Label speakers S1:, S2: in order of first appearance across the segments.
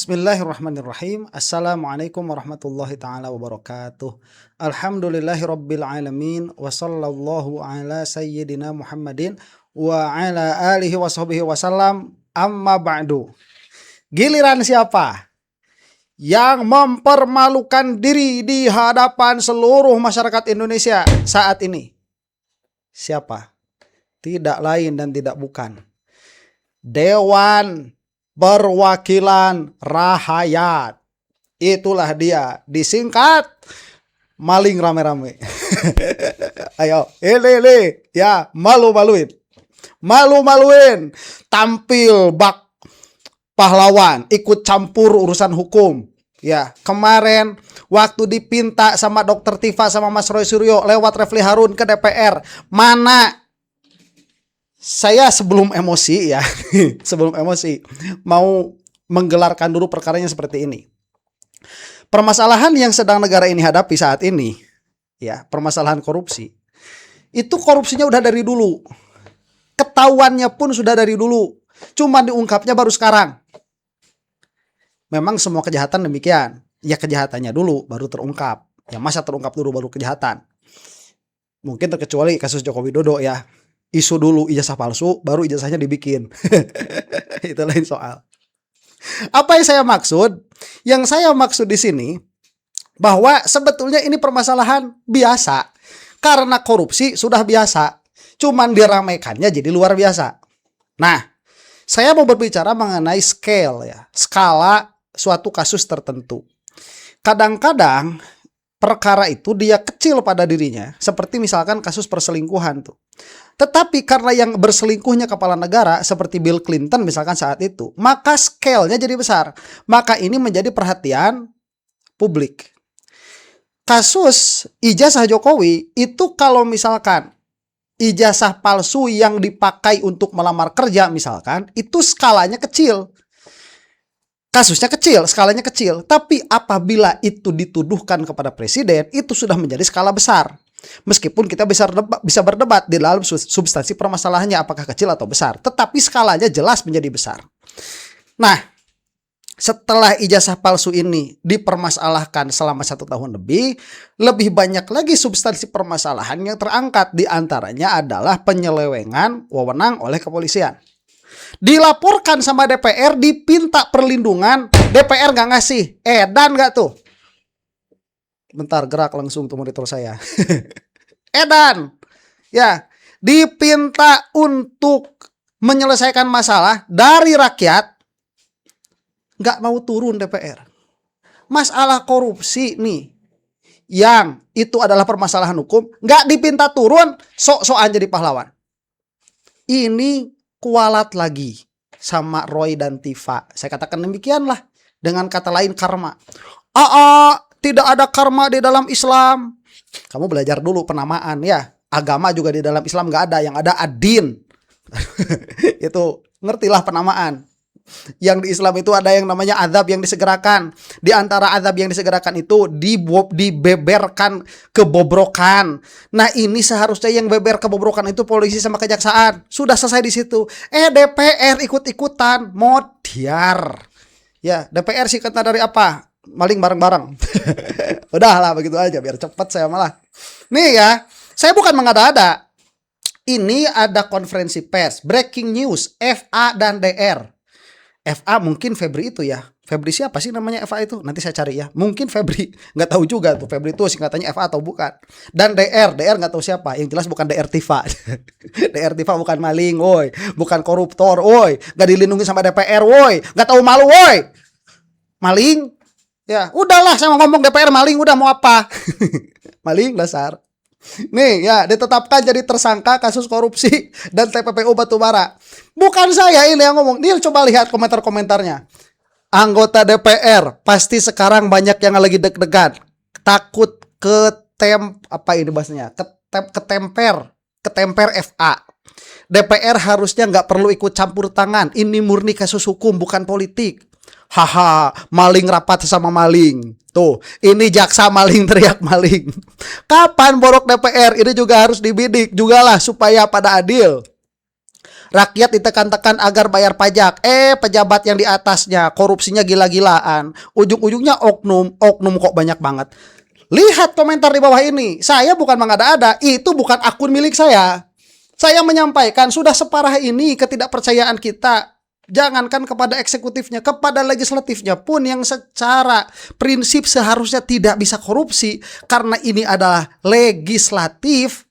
S1: Bismillahirrahmanirrahim. Assalamualaikum warahmatullahi ta'ala wabarakatuh. Alhamdulillahi rabbil alamin. Wa sallallahu ala sayyidina Muhammadin wa ala alihi wa sahbihi wasallam. Amma ba'du. Giliran siapa yang mempermalukan diri di hadapan seluruh masyarakat Indonesia saat ini? Siapa? Tidak lain dan tidak bukan Dewan Perwakilan Rakyat. Itulah dia, disingkat maling rame-rame. Ayo, ele ya, malu-maluin. Malu-maluin, tampil bak pahlawan, ikut campur urusan hukum. Ya, kemarin waktu dipinta sama Dr. Tifa sama Mas Roy Suryo lewat Refli Harun ke DPR, mana saya sebelum emosi ya, sebelum emosi mau menggelarkan dulu perkaranya seperti ini. Permasalahan yang sedang negara ini hadapi saat ini, ya, permasalahan korupsi. Itu korupsinya udah dari dulu. Ketahuannya pun sudah dari dulu. Cuma diungkapnya baru sekarang. Memang semua kejahatan demikian. Ya kejahatannya dulu baru terungkap. Ya masa terungkap dulu baru kejahatan. Mungkin terkecuali kasus Joko Widodo ya. Isu dulu ijazah palsu, baru ijazahnya dibikin. Itu lain soal. Apa yang saya maksud? Yang saya maksud di sini bahwa sebetulnya ini permasalahan biasa. Karena korupsi sudah biasa. Cuman diramaikannya jadi luar biasa. Nah, saya mau berbicara mengenai scale ya, skala suatu kasus tertentu. Kadang-kadang perkara itu dia kecil pada dirinya, seperti misalkan kasus perselingkuhan tuh. Tetapi karena yang berselingkuhnya kepala negara seperti Bill Clinton misalkan saat itu, maka scale-nya jadi besar. Maka ini menjadi perhatian publik. Kasus ijazah Jokowi itu kalau misalkan ijazah palsu yang dipakai untuk melamar kerja misalkan, itu skalanya kecil. Kasusnya kecil, skalanya kecil. Tapi apabila itu dituduhkan kepada presiden, itu sudah menjadi skala besar. Meskipun kita bisa berdebat di dalam substansi permasalahannya apakah kecil atau besar. Tetapi skalanya jelas menjadi besar. Nah, setelah ijazah palsu ini dipermasalahkan selama 1 tahun lebih banyak lagi substansi permasalahan yang terangkat. Di antaranya adalah penyelewengan wewenang oleh kepolisian. Dilaporkan sama DPR, dipinta perlindungan, DPR nggak ngasih. Edan nggak tuh? Bentar, gerak langsung tuh monitor saya. Edan. Ya, dipinta untuk menyelesaikan masalah dari rakyat, nggak mau turun DPR. Masalah korupsi nih, yang itu adalah permasalahan hukum, nggak dipinta turun, sok-sokan jadi pahlawan. Ini kualat lagi sama Roy dan Tifa. Saya katakan demikianlah. Dengan kata lain karma. Tidak ada karma di dalam Islam. Kamu belajar dulu penamaan ya. Agama juga di dalam Islam nggak ada. Yang ada ad-din. Itu ngertilah penamaan. Yang di Islam itu ada yang namanya azab yang disegerakan. Di antara azab yang disegerakan itu dibeberkan kebobrokan. Nah ini seharusnya yang beber kebobrokan itu polisi sama kejaksaan. Sudah selesai di situ. DPR ikut-ikutan. Modiar. Ya DPR singkatan dari apa? Maling bareng-bareng. Udahlah begitu aja biar cepat saya malah. Nih ya, saya bukan mengada-ada. Ini ada konferensi pers, breaking news, FA dan DR. FA mungkin Febri itu ya. Febri siapa sih namanya FA itu? Nanti saya cari ya. Mungkin Febri, nggak tahu juga tuh Febri itu singkatannya FA atau bukan. Dan DR nggak tahu siapa. Yang jelas bukan DR Tifa. DR Tifa bukan maling, woi. Bukan koruptor, woi. Nggak dilindungi sama DPR, woi. Nggak tahu malu, woi. Maling. Ya, udahlah saya mau ngomong DPR maling, udah mau apa? Maling dasar. Nih ya, ditetapkan jadi tersangka kasus korupsi dan TPPU Batubara. Bukan saya ini yang ngomong. Nih coba lihat komentar-komentarnya. Anggota DPR pasti sekarang banyak yang lagi deg-degan, takut ketemper FA. DPR harusnya nggak perlu ikut campur tangan. Ini murni kasus hukum bukan politik. Haha, maling rapat sama maling. Tuh, ini jaksa maling teriak maling. Kapan borok DPR? Ini juga harus dibidik jugalah supaya pada adil. Rakyat ditekan-tekan agar bayar pajak. Pejabat yang di atasnya korupsinya gila-gilaan. Ujung-ujungnya oknum kok banyak banget. Lihat komentar di bawah ini. Saya bukan mengada-ada, itu bukan akun milik saya. Saya menyampaikan sudah separah ini ketidakpercayaan kita. Jangankan kepada eksekutifnya, kepada legislatifnya pun yang secara prinsip seharusnya tidak bisa korupsi. Karena ini adalah legislatif,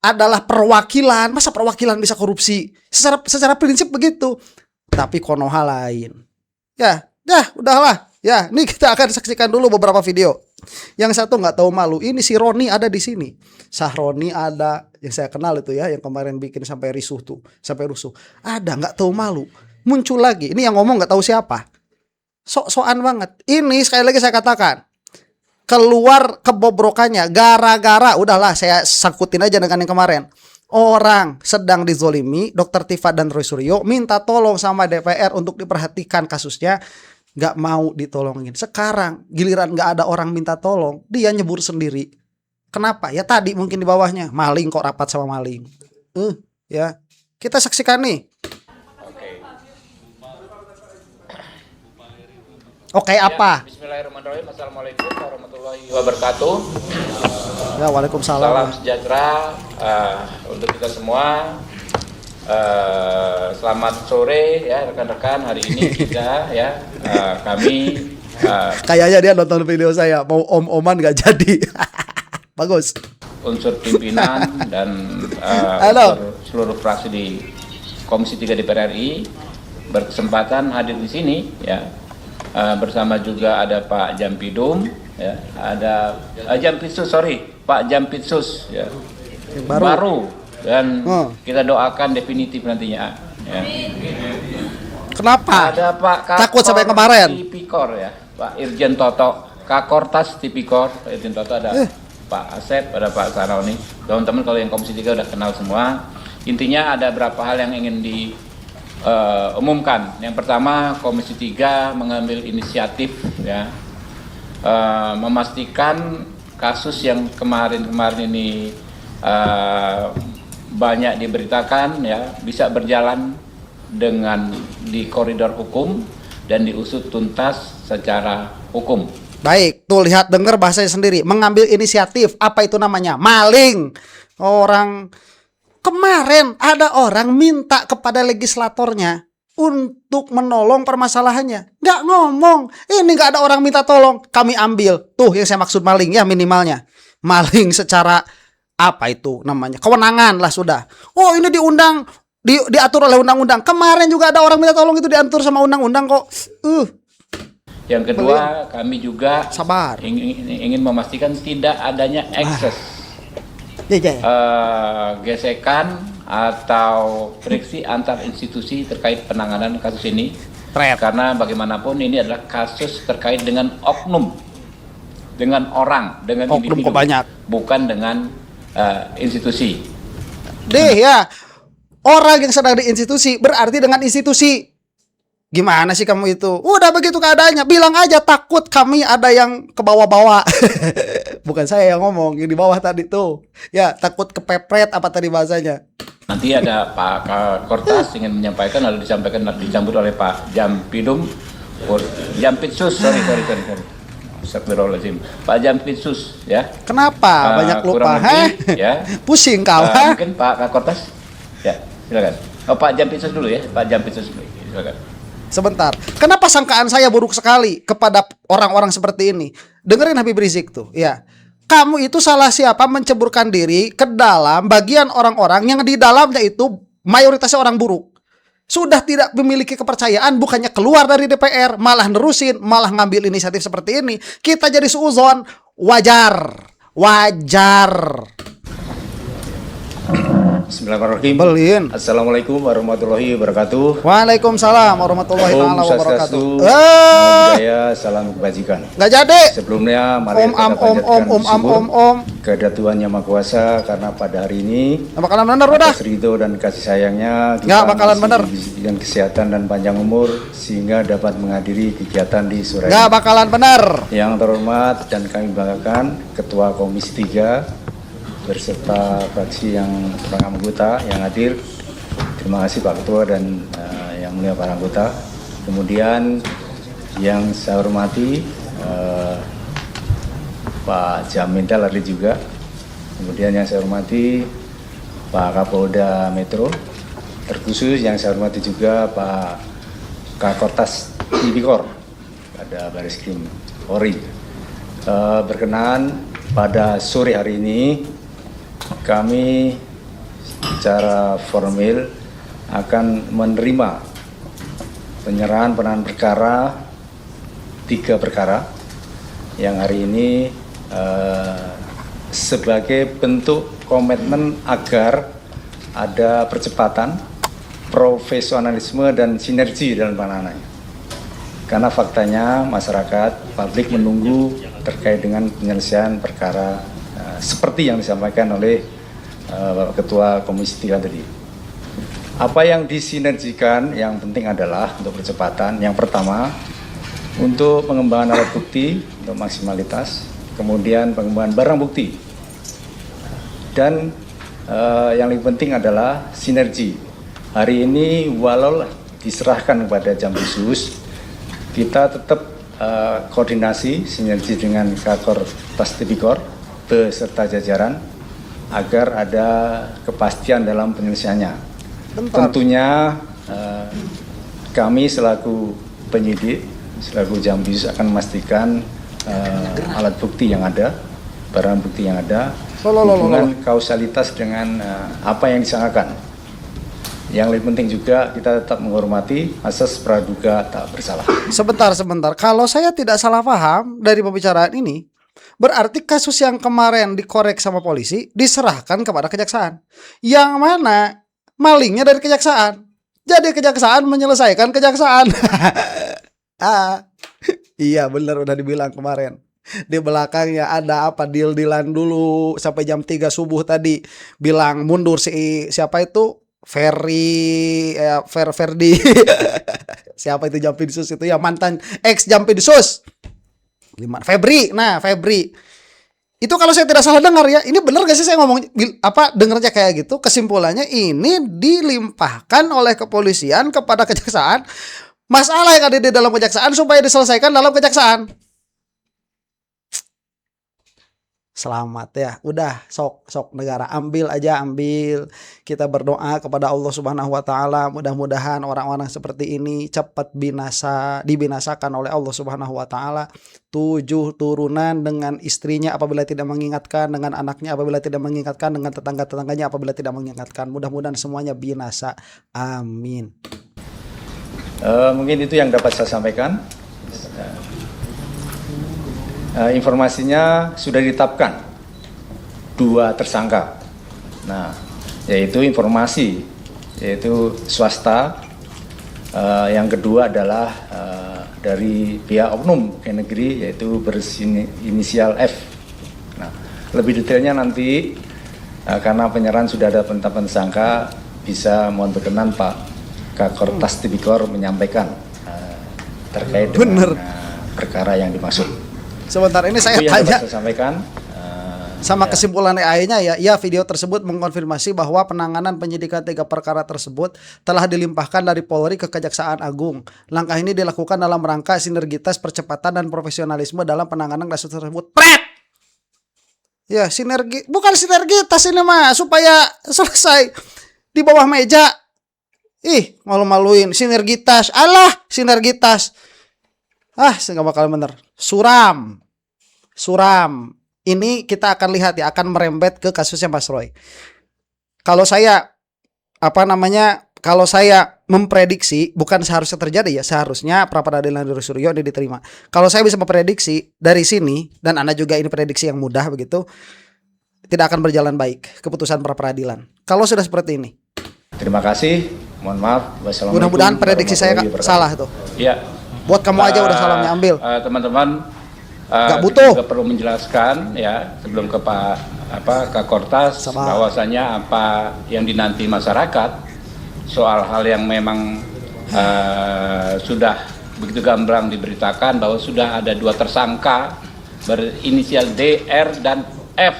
S1: adalah perwakilan. Masa perwakilan bisa korupsi? Secara prinsip begitu. Tapi Konoha lain. Ya, udahlah. Ya, ini kita akan saksikan dulu beberapa video. Yang satu nggak tahu malu. Ini si Roni ada di sini. Sahroni ada, yang saya kenal itu ya, yang kemarin bikin sampai rusuh. Ada nggak tahu malu. Muncul lagi. Ini yang ngomong nggak tahu siapa. Sok-sokan banget. Ini sekali lagi saya katakan, keluar kebobrokannya gara-gara, udahlah saya sangkutin aja dengan yang kemarin. Orang sedang dizolimi, Dr. Tifa dan Roy Suryo minta tolong sama DPR untuk diperhatikan kasusnya. Nggak mau ditolongin. Sekarang giliran nggak ada orang minta tolong, dia nyebur sendiri. Kenapa? Ya tadi mungkin di bawahnya maling kok rapat sama maling. Ya kita saksikan nih. Oke, apa?
S2: Bismillahirrahmanirrahim. Assalamualaikum warahmatullahi wabarakatuh.
S1: Ya, waalaikumsalam.
S2: Salam sejahtera untuk kita semua. Selamat sore ya rekan-rekan. Hari ini kita ya kami
S1: kayaknya dia nonton video saya mau om-oman nggak jadi. Bagus.
S2: Unsur pimpinan dan seluruh fraksi di Komisi 3 DPR RI berkesempatan hadir di sini ya. Bersama juga ada Pak Jampidum ya, ada Pak Jampitsus ya. Baru dan kita doakan definitif nantinya ya.
S1: Kenapa?
S2: Ada Pak Kakor
S1: takut sampai kemarin
S2: Tipikor ya, Pak Irjen Toto Kakortas Tipikor, Pak Irjen Toto, ada Pak Asep, ada Pak Saroni. Teman-teman kalau yang Komisi 3 udah kenal semua. Intinya ada beberapa hal yang ingin diumumkan. Yang pertama, Komisi 3 mengambil inisiatif ya, memastikan kasus yang kemarin ini banyak diberitakan ya bisa berjalan dengan di koridor hukum dan diusut tuntas secara hukum.
S1: Baik, tuh lihat dengar bahasanya sendiri, mengambil inisiatif. Apa itu namanya? Maling. Orang kemarin ada orang minta kepada legislatornya untuk menolong permasalahannya. Nggak ngomong, ini nggak ada orang minta tolong, kami ambil. Tuh yang saya maksud maling ya, minimalnya. Maling secara apa itu namanya? Kewenangan lah sudah. Oh ini diundang, diatur oleh undang-undang. Kemarin juga ada orang minta tolong, itu diatur sama undang-undang kok.
S2: Yang kedua, kami juga
S1: sabar
S2: ingin memastikan tidak adanya ekses gesekan atau friksi antar institusi terkait penanganan kasus ini. Karena bagaimanapun ini adalah kasus terkait dengan oknum, dengan orang, dengan
S1: oknum
S2: individu, bukan dengan institusi.
S1: Ya, orang yang sedang di institusi berarti dengan institusi. Gimana sih kamu itu? Udah begitu keadaannya, bilang aja takut kami ada yang ke bawah-bawah. Bukan saya yang ngomong, yang di bawah tadi tuh. Ya, takut kepepret apa tadi bahasanya. Nanti
S2: ada Pak Kortas ingin menyampaikan, lalu disambut oleh Pak Jampidum, Jampitsus, sorry. Astagfirullahaladzim. Pak Jampitsus ya.
S1: Kenapa? Banyak lupa,
S2: ya.
S1: Pusing kau,
S2: mungkin Pak Kortas. Ya, silakan. Pak Jampitsus dulu ya, Pak Jampitsus dulu. Silakan.
S1: Sebentar, kenapa sangkaan saya buruk sekali kepada orang-orang seperti ini? Dengerin Habib Rizik tuh, ya. Kamu itu salah siapa menceburkan diri ke dalam bagian orang-orang yang di dalamnya itu mayoritasnya orang buruk. Sudah tidak memiliki kepercayaan, bukannya keluar dari DPR, malah nerusin, malah ngambil inisiatif seperti ini. Kita jadi suuzon, wajar.
S2: Bismillahirrahmanirrahim. Assalamualaikum warahmatullahi wabarakatuh.
S1: Waalaikumsalam warahmatullahi wabarakatuh.
S2: Namo Buddhaya, salam kebajikan.
S1: Nggak jadi.
S2: Sebelumnya mari kita panjatkan syukur kepada Tuhan Yang Maha Kuasa karena pada hari ini
S1: nggak bakalan bener udah.
S2: Ridho dan kasih sayangnya
S1: nggak bakalan bener.
S2: Dengan kesehatan dan panjang umur sehingga dapat menghadiri kegiatan di sore.
S1: Nggak bakalan bener.
S2: Yang terhormat dan kami banggakan Ketua Komisi 3 berserta fraksi yang anggota yang hadir.
S3: Terima kasih Pak Ketua dan yang mulia para anggota. Kemudian yang saya hormati Pak Jamintel ada juga. Kemudian yang saya hormati Pak Kapolda Metro. Terkhusus yang saya hormati juga Pak Kakortas Tipikor, ada Bareskrim Polri. Berkenan pada sore hari ini kami secara formal akan menerima penyerahan penanganan perkara 3 perkara yang hari ini sebagai bentuk komitmen agar ada percepatan, profesionalisme dan sinergi dalam penanganannya. Karena faktanya masyarakat, publik menunggu terkait dengan penyelesaian perkara seperti yang disampaikan oleh Bapak Ketua Komisi 3 tadi. Apa yang disinergikan yang penting adalah untuk percepatan. Yang pertama, untuk pengembangan alat bukti untuk maksimalitas, kemudian pengembangan barang bukti. Dan yang lebih penting adalah sinergi. Hari ini walau diserahkan kepada jam khusus, kita tetap koordinasi sinergi dengan Kakor Tas Tipikor beserta jajaran agar ada kepastian dalam penyelesaiannya. Tentunya kami selaku penyidik, selaku jam khusus akan memastikan alat bukti yang ada, barang bukti yang ada, hubungan kausalitas dengan apa yang disangkakan. Yang lebih penting juga kita tetap menghormati asas praduga tak bersalah.
S1: Sebentar. Kalau saya tidak salah paham dari pembicaraan ini, berarti kasus yang kemarin dikorek sama polisi diserahkan kepada kejaksaan. Yang mana malingnya dari kejaksaan. Jadi kejaksaan menyelesaikan kejaksaan. Iya benar udah dibilang kemarin. Di belakangnya ada apa deal-dealan dulu sampai jam 3 subuh tadi bilang mundur siapa itu Ferdi siapa itu Jampinsus itu ya mantan ex Jampinsus Febri. Nah Febri itu kalau saya tidak salah dengar ya, ini benar gak sih saya ngomong dengarnya kayak gitu? Kesimpulannya ini dilimpahkan oleh kepolisian kepada kejaksaan, masalah yang ada di dalam kejaksaan supaya diselesaikan dalam kejaksaan. Selamat ya, udah sok negara ambil kita berdoa kepada Allah Subhanahu wa taala, mudah-mudahan orang-orang seperti ini cepat dibinasakan oleh Allah Subhanahu wa taala. 7 turunan dengan istrinya apabila tidak mengingatkan, dengan anaknya apabila tidak mengingatkan, dengan tetangga-tetangganya apabila tidak mengingatkan. Mudah-mudahan semuanya binasa. Amin.
S3: Mungkin itu yang dapat saya sampaikan. Informasinya sudah ditetapkan 2 tersangka. Nah, yaitu informasi yaitu swasta. Yang kedua adalah dari pihak oknum pegawai negeri yaitu berinisial F. Nah, lebih detailnya nanti karena penyerahan sudah ada penetapan tersangka, bisa mohon berkenan Pak Kakor Tas Tipikor menyampaikan terkait dengan perkara yang dimaksud.
S1: Sebentar ini saya tanya
S3: sampaikan
S1: sama kesimpulan AI-nya ya video tersebut mengkonfirmasi bahwa penanganan penyidikan 3 perkara tersebut telah dilimpahkan dari Polri ke Kejaksaan Agung. Langkah ini dilakukan dalam rangka sinergitas percepatan dan profesionalisme dalam penanganan kasus tersebut. Ya bukan sinergitas ini mah supaya selesai di bawah meja. Malu-maluin sinergitas. Sinergitas. Saya gak bakal bener. Suram. Ini kita akan lihat ya, akan merembet ke kasusnya Mas Roy. Kalau saya memprediksi, bukan seharusnya terjadi ya, seharusnya pra peradilan Doris Suryo ini diterima. Kalau saya bisa memprediksi dari sini, dan Anda juga ini prediksi yang mudah begitu, tidak akan berjalan baik keputusan pra peradilan. Kalau sudah seperti ini.
S3: Terima kasih. Mohon maaf.
S1: Mudah-mudahan prediksi saya salah tuh.
S2: Iya.
S1: Buat kamu aja udah salamnya ambil.
S2: Teman-teman
S1: nggak butuh.
S2: Juga perlu menjelaskan ya sebelum ke Pak Kakortas bahwasanya apa yang dinanti masyarakat soal hal yang memang sudah begitu gamblang diberitakan bahwa sudah ada 2 tersangka berinisial D, R dan F.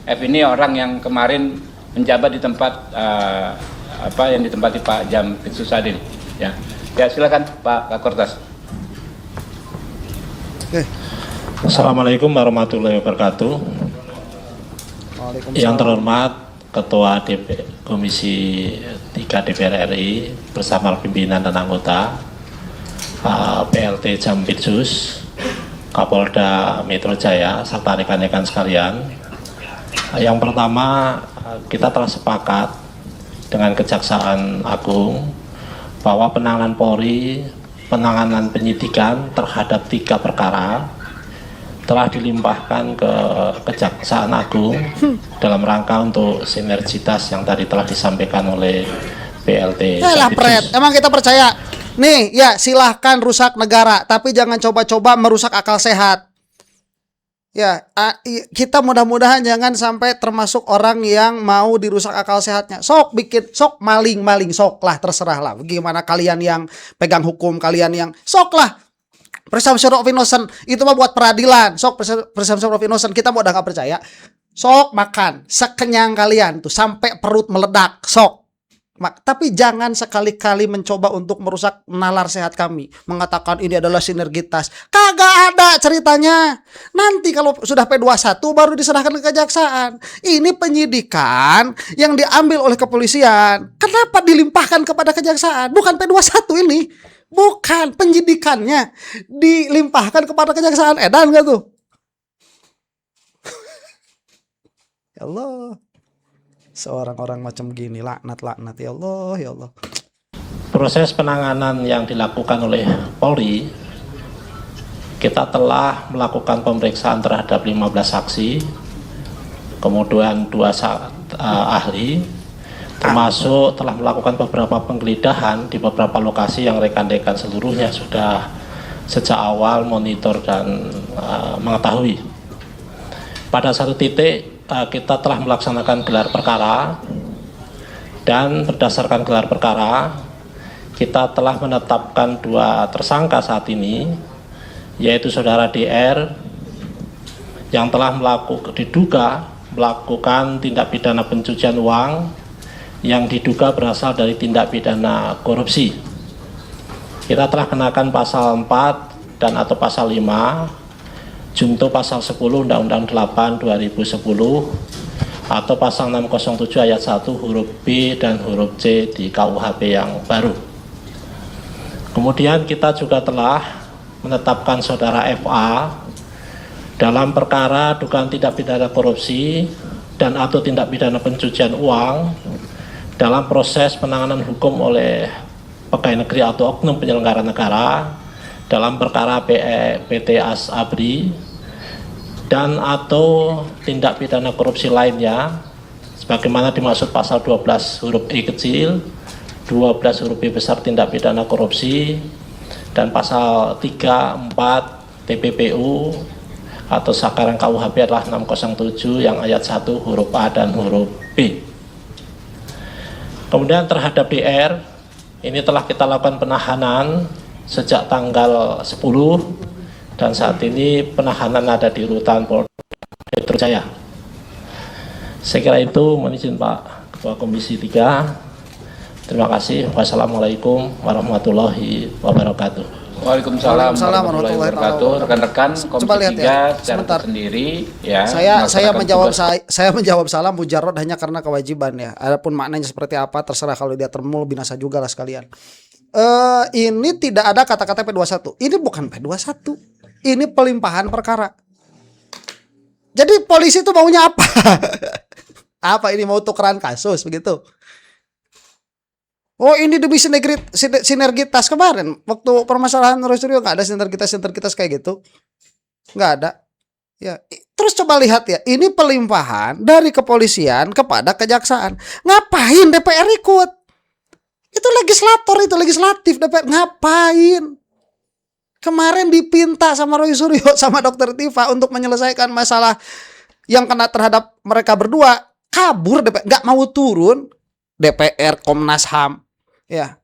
S2: F ini orang yang kemarin menjabat di tempat apa yang ditempati Pak Jampitsus Sadin. Ya, ya silakan Pak Kakortas.
S4: Assalamualaikum warahmatullahi wabarakatuh. Yang terhormat Ketua Komisi 3 DPR RI bersama pimpinan dan anggota, PLT Jampitsus, Kapolda Metro Jaya, serta rekan-rekan sekalian. Yang pertama, kita telah sepakat dengan Kejaksaan Agung bahwa penanganan Polri, penanganan penyidikan terhadap 3 perkara telah dilimpahkan ke Kejaksaan Agung dalam rangka untuk sinergitas yang tadi telah disampaikan oleh PLT.
S1: Pret, emang kita percaya? Nih, ya silahkan rusak negara, tapi jangan coba-coba merusak akal sehat. Ya, kita mudah-mudahan jangan sampai termasuk orang yang mau dirusak akal sehatnya. Sok bikin, sok maling, sok lah, terserah lah. Bagaimana kalian yang pegang hukum, kalian yang sok lah. Presumption of innocent itu mah buat peradilan. Sok presumption of innocent, kita mau udah gak percaya. Sok makan sekenyang kalian tuh sampai perut meledak. Sok. Tapi jangan sekali-kali mencoba untuk merusak nalar sehat kami, mengatakan ini adalah sinergitas. Kagak ada ceritanya. Nanti kalau sudah P21 baru diserahkan ke kejaksaan. Ini penyidikan yang diambil oleh kepolisian. Kenapa dilimpahkan kepada kejaksaan? Bukan P21 ini. Bukan, penyidikannya dilimpahkan kepada kejaksaan. Edan gak tuh? Ya Allah. Seorang orang macam gini, laknat ya Allah, ya Allah.
S4: Proses penanganan yang dilakukan oleh Polri, kita telah melakukan pemeriksaan terhadap 15 saksi, kemudian 2 ahli, termasuk telah melakukan beberapa penggeledahan di beberapa lokasi yang rekan-rekan seluruhnya sudah sejak awal monitor dan mengetahui. Pada satu titik kita telah melaksanakan gelar perkara, dan berdasarkan gelar perkara kita telah menetapkan 2 tersangka saat ini, yaitu saudara DR yang telah diduga melakukan tindak pidana pencucian uang yang diduga berasal dari tindak pidana korupsi. Kita telah kenakan pasal 4 dan atau pasal 5 junto pasal 10 Undang-Undang 8 2010 atau pasal 607 ayat 1 huruf B dan huruf C di KUHP yang baru. Kemudian kita juga telah menetapkan saudara FA dalam perkara dugaan tindak pidana korupsi dan atau tindak pidana pencucian uang dalam proses penanganan hukum oleh pegawai negeri atau oknum penyelenggara negara dalam perkara PT ASABRI dan atau tindak pidana korupsi lainnya sebagaimana dimaksud pasal 12 huruf E kecil, 12 huruf B besar tindak pidana korupsi, dan pasal 3, 4 TPPU atau sekarang KUHP adalah 607 yang ayat 1 huruf A dan huruf B. Kemudian terhadap DR ini telah kita lakukan penahanan sejak tanggal 10 dan saat ini penahanan ada di rutan Polda Metro Jaya. Saya kira itu, mohon izin Pak Ketua Komisi 3. Terima kasih. Wassalamualaikum warahmatullahi wabarakatuh.
S2: Waalaikumsalam warahmatullahi wabarakatuh. Rekan-rekan Komisi 3 secara sendiri ya.
S1: Saya menjawab salam mujarrad hanya karena kewajiban ya. Adapun maknanya seperti apa terserah, kalau dia termul binasa juga lah sekalian. Ini tidak ada kata-kata P21. Ini bukan P21. Ini pelimpahan perkara. Jadi polisi itu maunya apa? Apa ini, mau tukeran kasus begitu? Oh ini demi sinergitas. Kemarin waktu permasalahan Roy Suryo nggak ada sinergitas kayak gitu, nggak ada. Ya, terus coba lihat ya, ini pelimpahan dari kepolisian kepada kejaksaan. Ngapain DPR ikut? Itu legislatif DPR ngapain? Kemarin dipinta sama Roy Suryo sama Dr. Tifa untuk menyelesaikan masalah yang kena terhadap mereka berdua, kabur DPR, nggak mau turun. DPR, Komnas HAM, ya.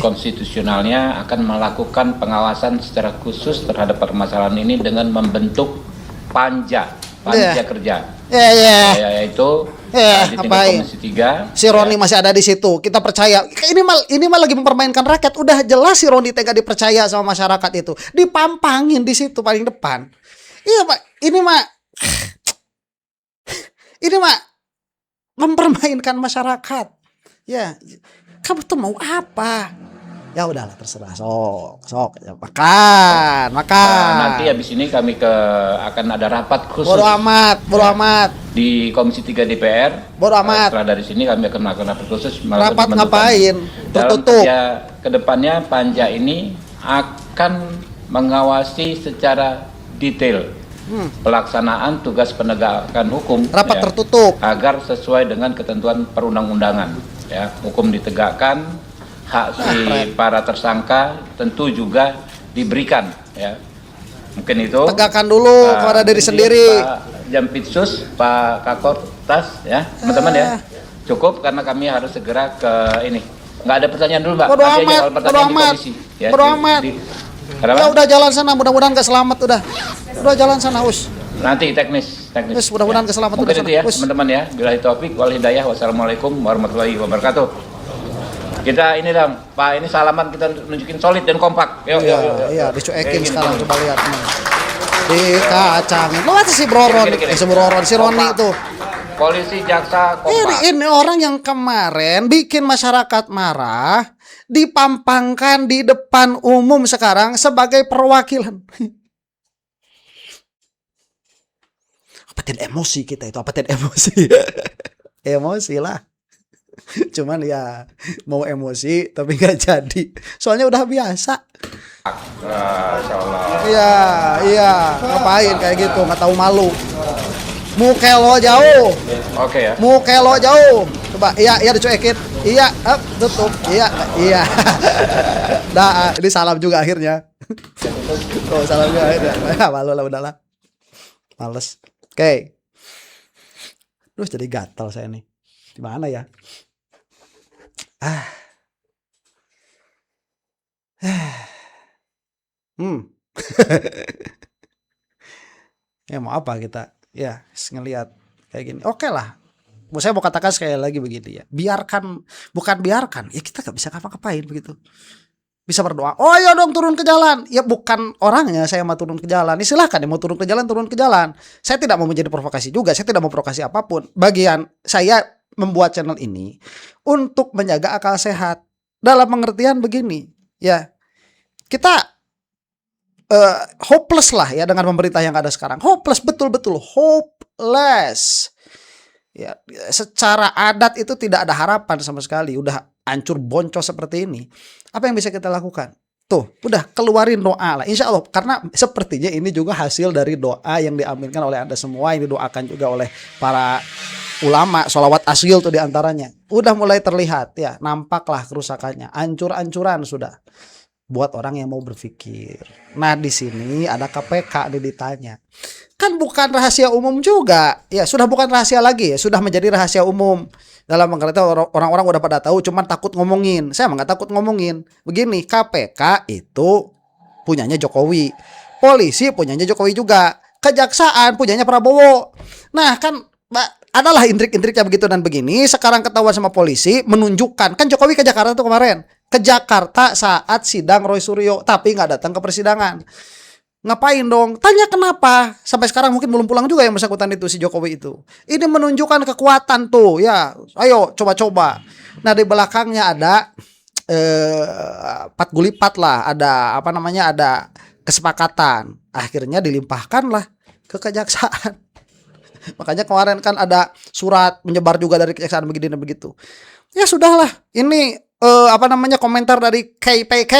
S2: Konstitusionalnya akan melakukan pengawasan secara khusus terhadap permasalahan ini dengan membentuk panja kerja, yaitu di tingkat
S1: ngapain?
S2: Komisi 3.
S1: Si Roni masih ada di situ. Kita percaya. Ini mah lagi mempermainkan rakyat. Udah jelas si Roni tega dipercaya sama masyarakat itu. Dipampangin di situ paling depan. Iya, Pak. Ini mah mempermainkan masyarakat. Ya, kamu tuh mau apa? Ya udahlah, terserah. Sok ya, makan.
S2: Nanti habis ini kami akan ada rapat khusus.
S1: Bodo amat.
S2: Di Komisi 3 DPR.
S1: Bodo amat.
S2: Setelah dari sini kami akan melakukan rapat khusus.
S1: Rapat ngapain?
S2: Dalam
S1: Tertutup.
S2: kerja kedepannya panja ini akan mengawasi secara detail pelaksanaan tugas penegakan hukum.
S1: Rapat tertutup.
S2: Agar sesuai dengan ketentuan perundang-undangan. Ya, hukum ditegakkan, hak si para tersangka tentu juga diberikan. Ya, mungkin itu.
S1: Tegakkan dulu kepada diri sendiri.
S2: Pak Jampitsus, Pak Kakortas, ya teman-teman ya. Cukup karena kami harus segera ke ini. Nggak ada pertanyaan dulu, Mbak.
S1: Bodo
S2: Nanti aja
S1: amat,
S2: kalau pertanyaan di komisi. Ya,
S1: bodo amat.
S2: Kenapa?
S1: Ya udah jalan sana, mudah-mudahan gak selamat udah. Udah jalan sana, Us.
S2: Nanti teknis.
S1: Us, mudah-mudahan keselamatan
S2: Mungkin
S1: udah
S2: itu ya,
S1: sana. Us.
S2: teman-teman ya. Billahi taufik wal hidayah. Wassalamualaikum warahmatullahi wabarakatuh. Kita ini dong, Pak, ini salaman kita nunjukin solid dan kompak. Yuk.
S1: Iya, dicuekin
S2: Kayak
S1: sekarang
S2: gini.
S1: coba lihat nih. Dikacangin. Lo si Broron,
S2: Gini.
S1: si Broron, si Roni
S2: Kompak.
S1: itu.
S2: Polisi, jaksa, kompak.
S1: Ini orang yang kemarin bikin masyarakat marah, dipampangkan di depan umum sekarang sebagai perwakilan. Apatin emosi kita itu, apatin emosi. Emosi lah. Cuman ya mau emosi tapi nggak jadi. Soalnya udah biasa. Iya, ngapain kayak gitu, nggak tahu malu. Mukelo jauh.
S2: Oke ya.
S1: Mukelo jauh. Coba, iya dicuekin. Iya, tutup. Iya. Dah, ini salam juga akhirnya. Oh, salam juga akhirnya. Malu lah, udahlah. Males. Oke. Terus jadi gatal saya nih. Gimana ya? Ya mau apa kita? Ya, ngelihat kayak gini. Oke lah. Saya mau katakan sekali lagi begini ya. Biarkan, bukan biarkan. Ya kita gak bisa ngapa-ngapain begitu. Bisa berdoa. Oh ya dong turun ke jalan. Ya bukan orangnya saya mau turun ke jalan. Ya silahkan ya mau turun ke jalan. Saya tidak mau menjadi provokasi juga. Saya tidak mau provokasi apapun. Bagian saya membuat channel ini untuk menjaga akal sehat. Dalam pengertian begini. Ya kita hopeless lah ya dengan pemerintah yang ada sekarang. Hopeless, betul-betul hopeless. Ya, secara adat itu tidak ada harapan sama sekali. Udah hancur boncos seperti ini. Apa yang bisa kita lakukan? Tuh, udah keluarin doa lah. Insya Allah, karena sepertinya ini juga hasil dari doa yang diaminkan oleh Anda semua, yang didoakan juga oleh para ulama, sholawat asyil tuh diantaranya. Udah mulai terlihat ya, nampaklah kerusakannya. Ancur-ancuran sudah. Buat orang yang mau berpikir. Nah di sini ada KPK ditanya. Kan bukan rahasia umum juga. Ya sudah bukan rahasia lagi ya. Sudah menjadi rahasia umum. Dalam pengertian orang-orang udah pada tahu. Cuman takut ngomongin. Saya emang gak takut ngomongin. Begini, KPK itu punyanya Jokowi. Polisi punyanya Jokowi juga. Kejaksaan punyanya Prabowo. Nah kan adalah intrik-intriknya begitu dan begini. Sekarang ketahuan sama polisi menunjukkan. Kan Jokowi ke Jakarta tuh kemarin. Ke Jakarta saat sidang Roy Suryo. Tapi gak datang ke persidangan. Ngapain dong? Tanya kenapa? Sampai sekarang mungkin belum pulang juga yang bersangkutan itu, si Jokowi itu. Ini menunjukkan kekuatan tuh. Ya, ayo coba-coba. Nah di belakangnya ada Pat Gulipat lah. Ada apa namanya? Ada kesepakatan. Akhirnya dilimpahkanlah ke kejaksaan. Makanya kemarin kan ada surat menyebar juga dari kejaksaan begini dan begitu. Ya sudahlah. Ini komentar dari KPK.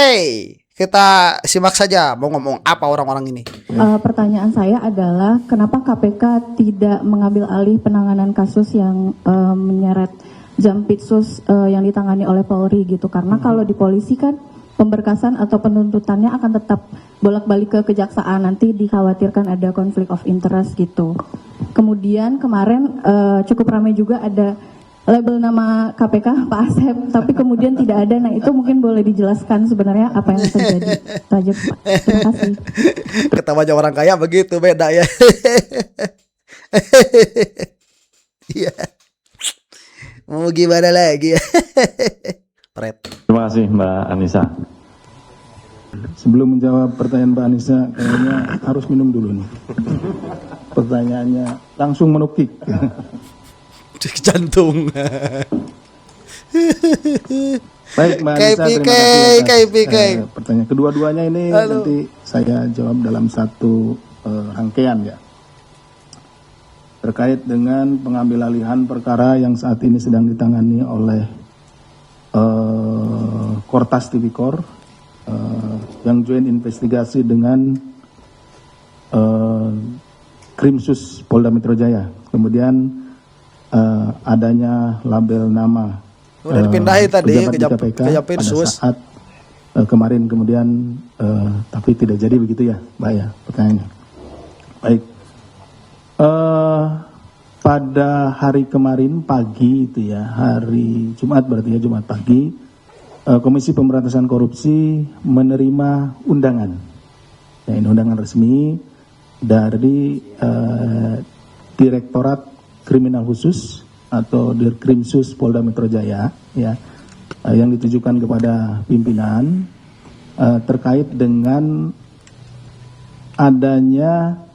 S1: Kita simak saja mau ngomong apa orang-orang ini.
S5: Pertanyaan saya adalah kenapa KPK tidak mengambil alih penanganan kasus yang menyeret Jampitsus yang ditangani oleh Polri gitu. Karena kalau di polisi kan pemberkasan atau penuntutannya akan tetap bolak-balik ke kejaksaan. Nanti dikhawatirkan ada konflik of interest gitu. Kemudian kemarin cukup ramai juga ada label nama KPK Pak Asep, tapi kemudian tidak ada. Nah itu mungkin boleh dijelaskan sebenarnya apa yang terjadi. Terima kasih.
S1: Ketawanya orang kaya begitu, beda ya. Iya. mau gimana lagi? Pret.
S6: Terima kasih Mbak Anissa. Sebelum menjawab pertanyaan Mbak Anissa, kayaknya harus minum dulu nih. Pertanyaannya langsung menukik.
S1: Di jantung.
S6: Baik Mbak Anissa, terima kasih atas pertanyaan. Kedua-duanya ini nanti saya jawab dalam satu rangkaian ya. Terkait dengan pengambil alihan perkara yang saat ini sedang ditangani oleh Kortas Tipikor yang joint investigasi dengan Krimsus Polda Metro Jaya. Kemudian adanya label nama
S1: udah dipindahin tadi ke
S6: KPK pada saat kemarin, kemudian tapi tidak jadi begitu ya Mbak ya pertanyaannya. Baik. Pada hari kemarin pagi itu ya, hari Jumat berarti ya, Jumat pagi, Komisi Pemberantasan Korupsi menerima undangan, ya, ini undangan resmi dari Direktorat Kriminal Khusus atau Dirkrimsus Polda Metro Jaya, ya, yang ditujukan kepada pimpinan terkait dengan adanya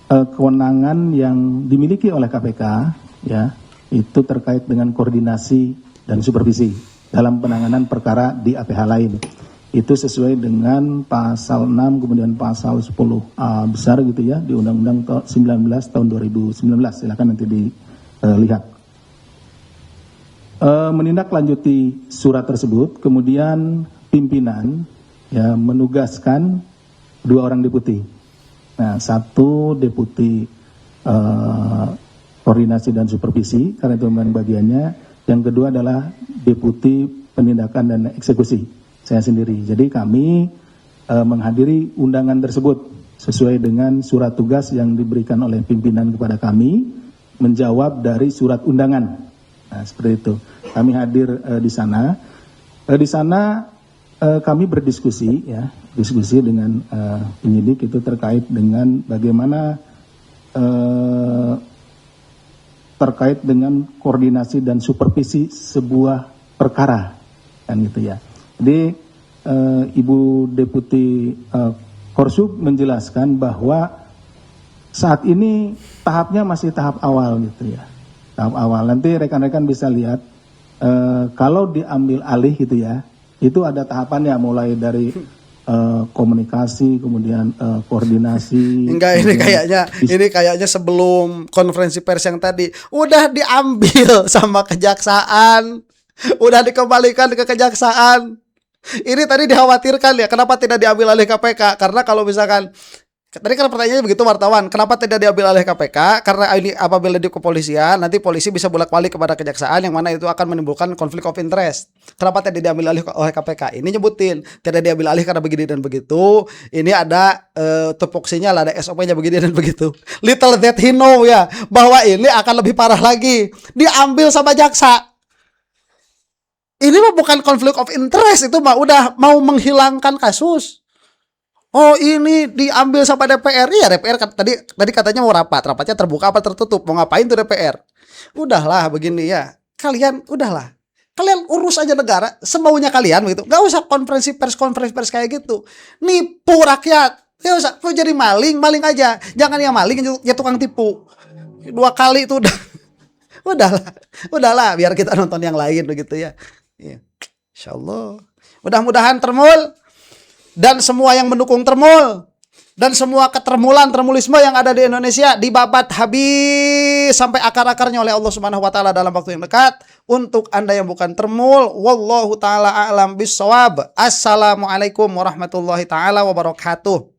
S6: kewenangan yang dimiliki oleh KPK, ya, itu terkait dengan koordinasi dan supervisi dalam penanganan perkara di APH lain. Itu sesuai dengan pasal 6 kemudian pasal 10A besar gitu ya di Undang-Undang 19 tahun 2019. Silakan nanti dilihat. Menindaklanjuti surat tersebut, kemudian pimpinan ya menugaskan 2 orang deputi. Nah, 1 deputi koordinasi dan supervisi karena itu memang bagiannya. Yang kedua adalah deputi penindakan dan eksekusi, saya sendiri. Jadi kami menghadiri undangan tersebut sesuai dengan surat tugas yang diberikan oleh pimpinan kepada kami, menjawab dari surat undangan. Nah, seperti itu. Kami hadir di sana. Di sana kami berdiskusi ya, diskusi dengan penyidik itu terkait dengan bagaimana terkait dengan koordinasi dan supervisi sebuah perkara kan gitu ya. Jadi Ibu Deputi Korsub menjelaskan bahwa saat ini tahapnya masih tahap awal gitu ya. Tahap awal. Nanti rekan-rekan bisa lihat kalau diambil alih gitu ya. Itu ada tahapannya mulai dari komunikasi, kemudian koordinasi.
S1: Enggak, ini kayaknya sebelum konferensi pers yang tadi udah diambil sama kejaksaan, udah dikembalikan ke kejaksaan. Ini tadi dikhawatirkan ya, kenapa tidak diambil alih KPK? Karena kalau misalkan tadi kan pertanyaannya begitu wartawan, kenapa tidak diambil alih KPK? Karena ini apabila di kepolisian, nanti polisi bisa bolak-balik kepada kejaksaan yang mana itu akan menimbulkan konflik of interest. Kenapa tidak diambil alih oleh KPK? Ini nyebutin tidak diambil alih karena begini dan begitu. Ini ada tupoksinya lah, ada SOP-nya begini dan begitu. Little that he know ya, bahwa ini akan lebih parah lagi. Diambil sama jaksa. Ini mah bukan konflik of interest, itu mah udah mau menghilangkan kasus. Oh, ini diambil sama DPR. Iya, DPR tadi katanya mau rapat. Rapatnya terbuka apa tertutup? Mau ngapain tuh DPR? Udahlah begini ya. Kalian udahlah. Kalian urus aja negara semaunya kalian begitu. Gak usah konferensi pers kayak gitu. Nipu rakyat. Gak usah. Kau jadi maling aja. Jangan yang maling, ya tukang tipu. 2 kali itu udah. Udahlah biar kita nonton yang lain begitu ya. Iya. Insyaallah. Mudah-mudahan Termul dan semua yang mendukung Termul dan semua ketermulan-termulisme yang ada di Indonesia dibabat habis sampai akar-akarnya oleh Allah Subhanahu wa taala dalam waktu yang dekat. Untuk Anda yang bukan Termul, wallahu taala a'lam bissawab. Assalamualaikum warahmatullahi taala wabarakatuh.